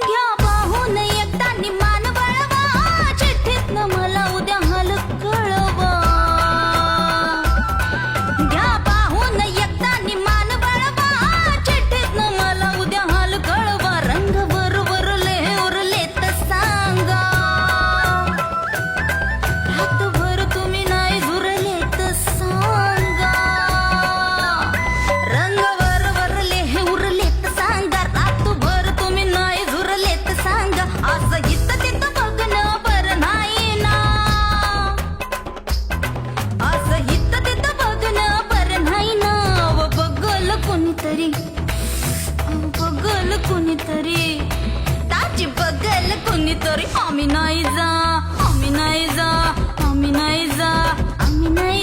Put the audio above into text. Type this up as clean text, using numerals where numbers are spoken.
घ्या पाहून एकदा निमान वळवा चिठ्ठीतनं मला उद्या हाल कळवा घ्या पाहून एकदा निमान वळवा चिठ्ठीतनं मला उद्या हाल कळवा रंग बरोबरले उरले तर सांगा रातभर तुम्ही नाही झुरले तर सांगा रंग बरोबरले उरले तर सांगा रातभर तुम्ही नाही झुरले तर सांगा असं इथं तिथं बघणं बरं नाही ना असं इथं तिथं बघणं बरं नाही ना व बघल कोणीतरी बघल कोणीतरी ताची बघल कोणीतरी आम्ही नाही जा आम्ही नाही जा आम्ही नाही जा आम्ही नाही